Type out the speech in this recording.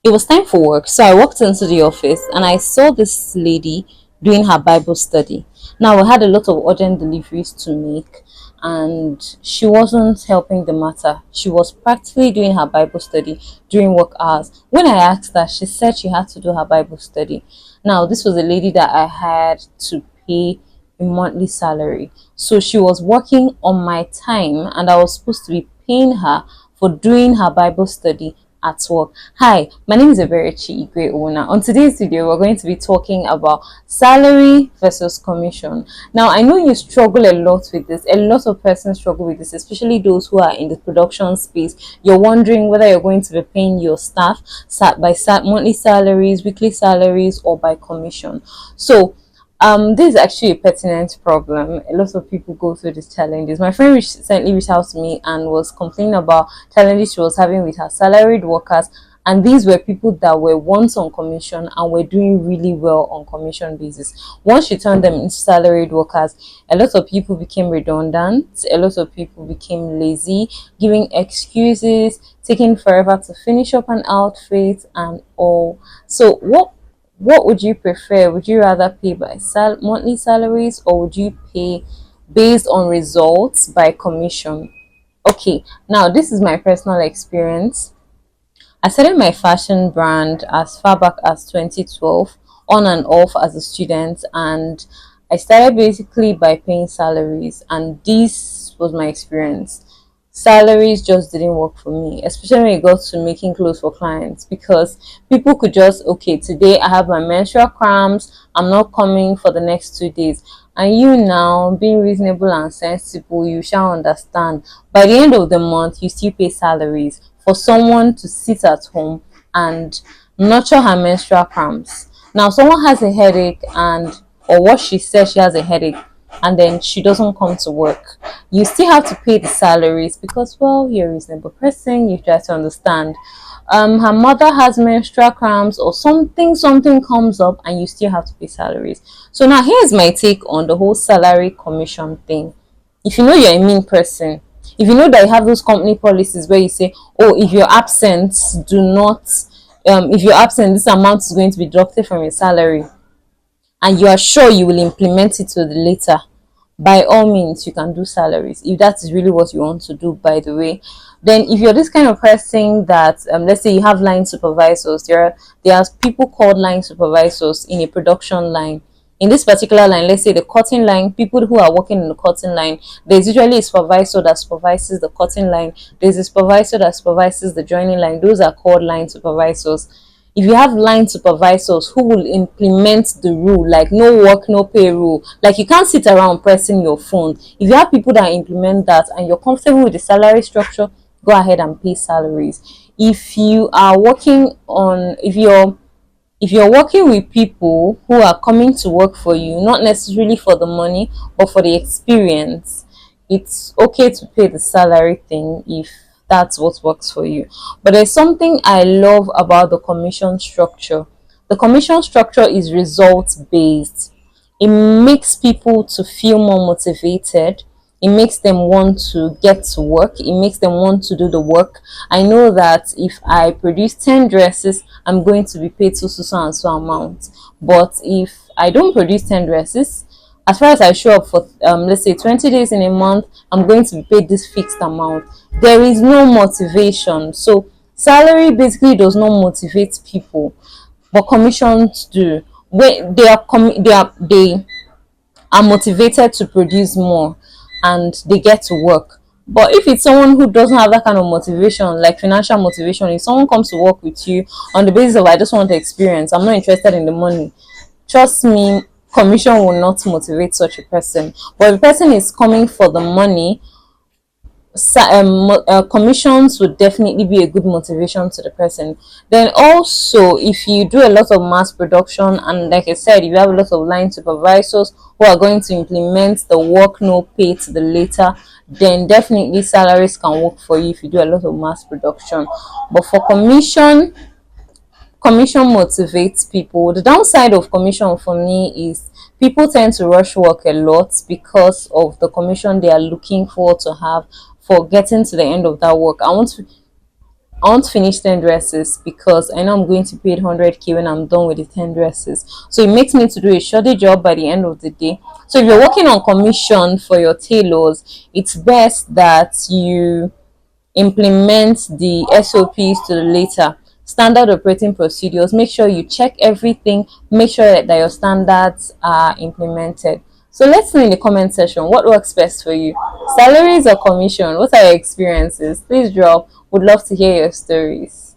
It was time for work, so I walked into the office and I saw this lady doing her Bible study. Now, we had a lot of urgent deliveries to make, and she wasn't helping the matter. She was practically doing her Bible study during work hours. When I asked her, she said she had to do her Bible study. Now, this was a lady that I had to pay a monthly salary. So she was working on my time, and I was supposed to be paying her for doing her Bible study at work. Hi, my name is Eberechi Igwe Owner. On today's video, we're going to be talking about salary versus commission. Now, I know you struggle a lot with this. A lot of persons struggle with this, especially those who are in the production space. You're wondering whether you're going to be paying your staff by monthly salaries, weekly salaries, or by commission. So, this is actually a pertinent problem. A lot of people go through these challenges. My friend recently reached out to me and was complaining about challenges she was having with her salaried workers, and these were people that were once on commission and were doing really well on commission basis. Once she turned them into salaried workers, a lot of people became redundant, a lot of people became lazy, giving excuses, taking forever to finish up an outfit and all. So what would you prefer? Would you rather pay by monthly salaries, or would you pay based on results by commission? Okay, now this is my personal experience. I started my fashion brand as far back as 2012, on and off as a student, and I started basically by paying salaries, and this was my experience. Salaries just didn't work for me, especially when it got to making clothes for clients, because people could just, okay, today I have my menstrual cramps, I'm not coming for the next 2 days. And you, now being reasonable and sensible, you shall understand by the end of the month you still pay salaries for someone to sit at home and nurture her menstrual cramps. Now someone has a headache, and or what she says, she has a headache, and then she doesn't come to work. You still have to pay the salaries because, well, you're a reasonable person, you try to understand. Her mother has menstrual cramps or something comes up, and you still have to pay salaries. So now here's my take on the whole salary commission thing. If you know you're a mean person, if you know that you have those company policies where you say, oh, if you're absent, do not if you're absent, this amount is going to be deducted from your salary, and you are sure you will implement it to the later, by all means you can do salaries, if that is really what you want to do, by the way. Then if you're this kind of person that let's say you have line supervisors, there are people called line supervisors in a production line. In this particular line, let's say the cutting line, people who are working in the cutting line, there's usually a supervisor that supervises the cutting line, there's a supervisor that supervises the joining line. Those are called line supervisors. If you have line supervisors who will implement the rule, like no work no pay rule, like you can't sit around pressing your phone, if you have people that implement that and you're comfortable with the salary structure, go ahead and pay salaries. If you are working on if you're working with people who are coming to work for you, not necessarily for the money but for the experience, it's okay to pay the salary thing if that's what works for you. But there's something I love about the commission structure. The commission structure is results based. It makes people to feel more motivated. It makes them want to get to work. It makes them want to do the work. I know that if I produce 10 dresses, I'm going to be paid so and so amount. But if I don't produce 10 dresses, as far as I show up for let's say 20 days in a month, I'm going to be paid this fixed amount. There is no motivation. So salary basically does not motivate people, but commissions do. When they are motivated to produce more, and they get to work. But if it's someone who doesn't have that kind of motivation, like financial motivation, if someone comes to work with you on the basis of, I just want the experience, I'm not interested in the money, trust me, commission will not motivate such a person. But if the person is coming for the money, commissions would definitely be a good motivation to the person. Then also, if you do a lot of mass production, and like I said, you have a lot of line supervisors who are going to implement the work no pay to the later, then definitely salaries can work for you if you do a lot of mass production. But for commission motivates people. The downside of commission for me is people tend to rush work a lot because of the commission they are looking for to have for getting to the end of that work. I want to finish 10 dresses because I know I'm going to pay 100K when I'm done with the 10 dresses. So it makes me to do a shoddy job by the end of the day. So if you're working on commission for your tailors, it's best that you implement the SOPs to the later standard operating procedures. Make sure you check everything, make sure that your standards are implemented. So let's know in the comment section what works best for you, salaries or commission. What are your experiences? Please drop, would love to hear your stories.